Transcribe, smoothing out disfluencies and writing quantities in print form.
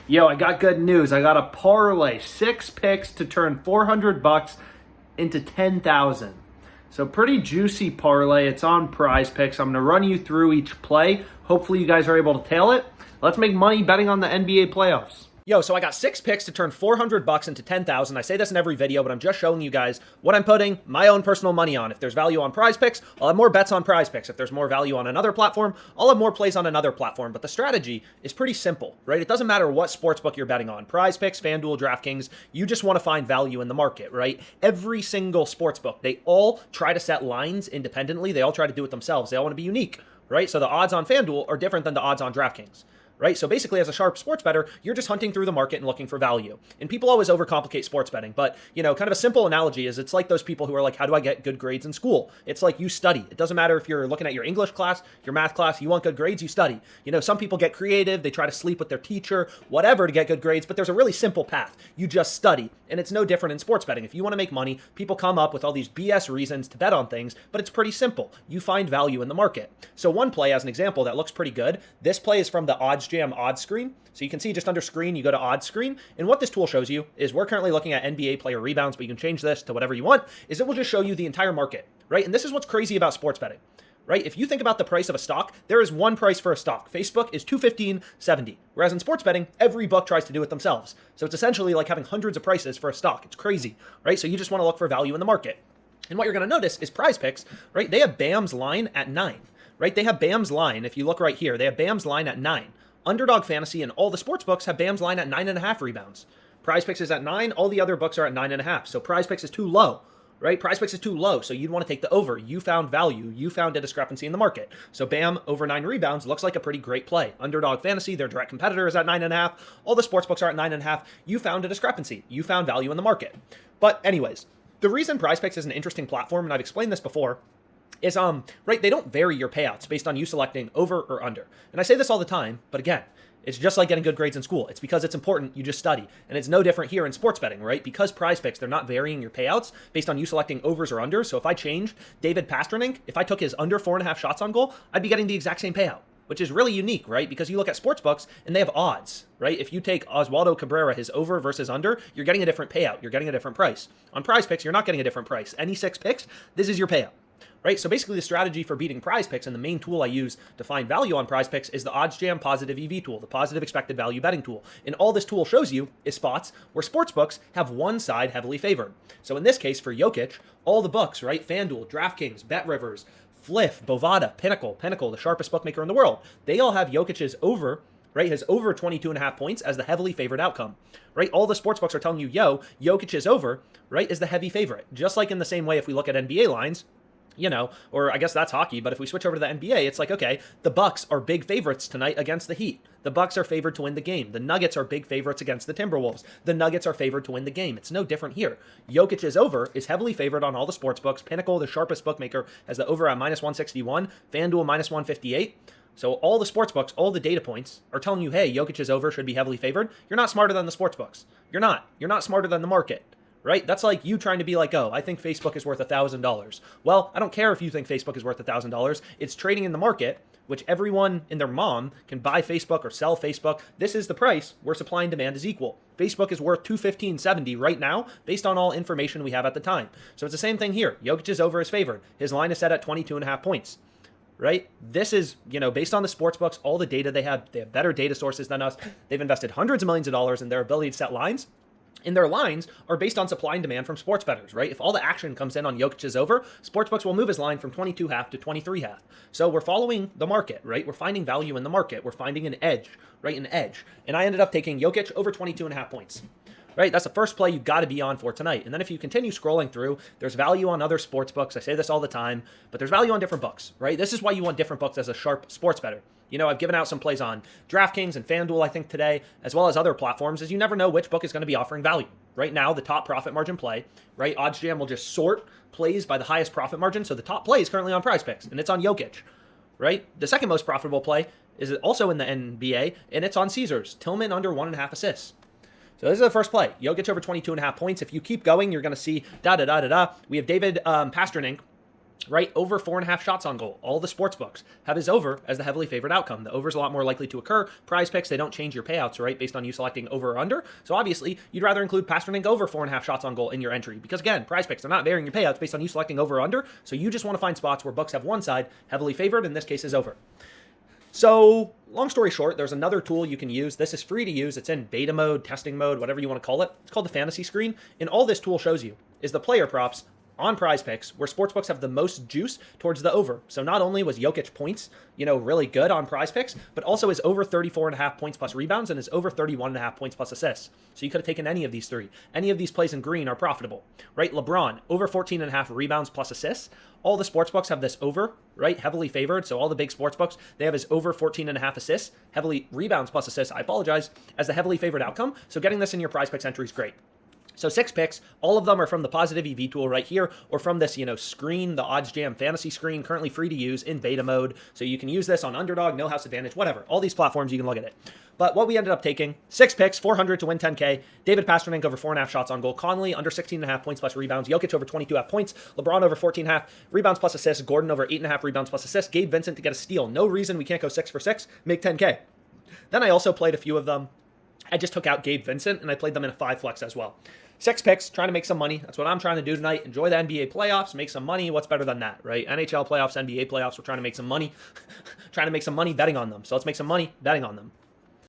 Yo, I got good news. I got a parlay, 6 picks to turn $400 into 10,000. So pretty juicy parlay. It's on PrizePicks. I'm going to run you through each play. Hopefully you guys are able to tail it. Let's make money betting on the NBA playoffs. Yo, so I got 6 picks to turn $400 into 10,000. I say this in every video, but I'm just showing you guys what I'm putting my own personal money on. If there's value on PrizePicks, I'll have more bets on PrizePicks. If there's more value on another platform, I'll have more plays on another platform. But the strategy is pretty simple, right? It doesn't matter what sportsbook you're betting on. PrizePicks, FanDuel, DraftKings, you just want to find value in the market, right? Every single sportsbook, they all try to set lines independently. They all try to do it themselves. They all want to be unique, right? So the odds on FanDuel are different than the odds on DraftKings. Right? So basically, as a sharp sports bettor, you're just hunting through the market and looking for value. And people always overcomplicate sports betting. But, kind of a simple analogy is it's like those people who are like, how do I get good grades in school? It's like you study. It doesn't matter if you're looking at your English class, your math class, you want good grades, you study. Some people get creative. They try to sleep with their teacher, whatever, to get good grades. But there's a really simple path. You just study. And it's no different in sports betting. If you want to make money, people come up with all these BS reasons to bet on things, but it's pretty simple. You find value in the market. So one play, as an example, that looks pretty good. This play is from the OddsJam odds screen. So you can see just under screen, you go to odds screen. And what this tool shows you is we're currently looking at NBA player rebounds, but you can change this to whatever you want, is it will just show you the entire market, right? And this is what's crazy about sports betting, right? If you think about the price of a stock, there is one price for a stock. Facebook is $215.70. Whereas in sports betting, every book tries to do it themselves. So it's essentially like having hundreds of prices for a stock. It's crazy, right? So you just want to look for value in the market. And what you're going to notice is PrizePicks, right? They have Bam's line at 9, right? They have Bam's line. If you look right here, they have Bam's line at 9. Underdog Fantasy and all the sports books have Bam's line at 9.5 rebounds. PrizePicks is at 9. All the other books are at 9.5. So PrizePicks is too low, right? PrizePicks is too low. So you'd want to take the over. You found value. You found a discrepancy in the market. So Bam over 9 rebounds looks like a pretty great play. Underdog Fantasy, their direct competitor, is at 9.5. All the sports books are at 9.5. You found a discrepancy. You found value in the market. But anyways, the reason PrizePicks is an interesting platform, and I've explained this before, is right, they don't vary your payouts based on you selecting over or under. And I say this all the time, but again, it's just like getting good grades in school. It's because it's important, you just study. And it's no different here in sports betting, right? Because PrizePicks, they're not varying your payouts based on you selecting overs or unders. So if I changed David Pasternak, if I took his under 4.5 shots on goal, I'd be getting the exact same payout, which is really unique, right? Because you look at sports books and they have odds, right? If you take Oswaldo Cabrera, his over versus under, you're getting a different payout. You're getting a different price. On PrizePicks, you're not getting a different price. Any 6 picks, this is your payout. Right? So basically the strategy for beating PrizePicks, and the main tool I use to find value on PrizePicks, is the OddsJam positive EV tool, the positive expected value betting tool. And all this tool shows you is spots where sportsbooks have one side heavily favored. So in this case, for Jokic, all the books, right? FanDuel, DraftKings, BetRivers, Fliff, Bovada, Pinnacle, the sharpest bookmaker in the world, they all have Jokic's over, right? His over 22.5 points as the heavily favored outcome, right? All the sportsbooks are telling you, Jokic's over, right, is the heavy favorite. Just like in the same way, if we look at NBA lines, or I guess that's hockey, but if we switch over to the NBA, it's like, okay, the Bucks are big favorites tonight against the Heat. The Bucks are favored to win the game. The Nuggets are big favorites against the Timberwolves. The Nuggets are favored to win the game. It's no different here. Jokic's over is heavily favored on all the sports books. Pinnacle, the sharpest bookmaker, has the over at -161, FanDuel -158. So all the sports books, all the data points are telling you, hey, Jokic's over should be heavily favored. You're not smarter than the sports books. You're not. You're not smarter than the market. Right? That's like you trying to be like, oh, I think Facebook is worth $1,000. Well, I don't care if you think Facebook is worth $1,000. It's trading in the market, which everyone and their mom can buy Facebook or sell Facebook. This is the price where supply and demand is equal. Facebook is worth $215.70 right now based on all information we have at the time. So it's the same thing here. Jokic's over is favored. His line is set at 22.5 points. Right? This is, based on the sports books, all the data they have better data sources than us. They've invested hundreds of millions of dollars in their ability to set lines. And their lines are based on supply and demand from sports bettors, right? If all the action comes in on Jokic's over, sportsbooks will move his line from 22.5 to 23.5. So we're following the market, right? We're finding value in the market. We're finding an edge, right? An edge. And I ended up taking Jokic over 22.5 points. Right? That's the first play you've got to be on for tonight. And then if you continue scrolling through, there's value on other sports books. I say this all the time, but there's value on different books, right? This is why you want different books as a sharp sports bettor. I've given out some plays on DraftKings and FanDuel, I think, today, as well as other platforms, as you never know which book is going to be offering value. Right now, the top profit margin play, right? OddsJam will just sort plays by the highest profit margin. So the top play is currently on PrizePicks, and it's on Jokic, right? The second most profitable play is also in the NBA, and it's on Caesars. Tillman under 1.5 assists. So this is the first play. Jokic over 22.5 points. If you keep going, you're going to see We have David Pasternak right? Over 4.5 shots on goal. All the sports books have his over as the heavily favored outcome. The over is a lot more likely to occur. PrizePicks, they don't change your payouts, right, based on you selecting over or under. So obviously, you'd rather include Pasternak over 4.5 shots on goal in your entry because again, PrizePicks, they're not varying your payouts based on you selecting over or under. So you just want to find spots where books have one side heavily favored. In this case, is over. So, long story short, there's another tool you can use. This is free to use. It's in beta mode, testing mode, whatever you want to call it. It's called the fantasy screen. And all this tool shows you is the player props on PrizePicks, where sportsbooks have the most juice towards the over. So not only was Jokic points, really good on PrizePicks, but also his over 34.5 points plus rebounds and his over 31.5 points plus assists. So you could have taken any of these three. Any of these plays in green are profitable, right? LeBron, over 14.5 rebounds plus assists. All the sportsbooks have this over, right? Heavily favored. So all the big sportsbooks, they have his over 14.5 assists, heavily rebounds plus assists, I apologize, as the heavily favored outcome. So getting this in your PrizePicks entry is great. So 6 picks, all of them are from the Positive EV tool right here, or from this, screen, the Odds Jam fantasy screen, currently free to use in beta mode. So you can use this on Underdog, No House Advantage, whatever. All these platforms, you can look at it. But what we ended up taking, 6 picks, 400 to win 10K. David Pasternak over 4.5 shots on goal. Conley under 16.5 points plus rebounds. Jokic over 22.5 points. LeBron over 14.5 rebounds plus assists. Gordon over 8.5 rebounds plus assists. Gabe Vincent to get a steal. No reason we can't go 6 for 6, make 10K. Then I also played a few of them. I just took out Gabe Vincent, and I played them in a 5 flex as well. 6 picks, trying to make some money. That's what I'm trying to do tonight. Enjoy the NBA playoffs, make some money. What's better than that, right? NHL playoffs, NBA playoffs, we're trying to make some money. Trying to make some money betting on them. So let's make some money betting on them.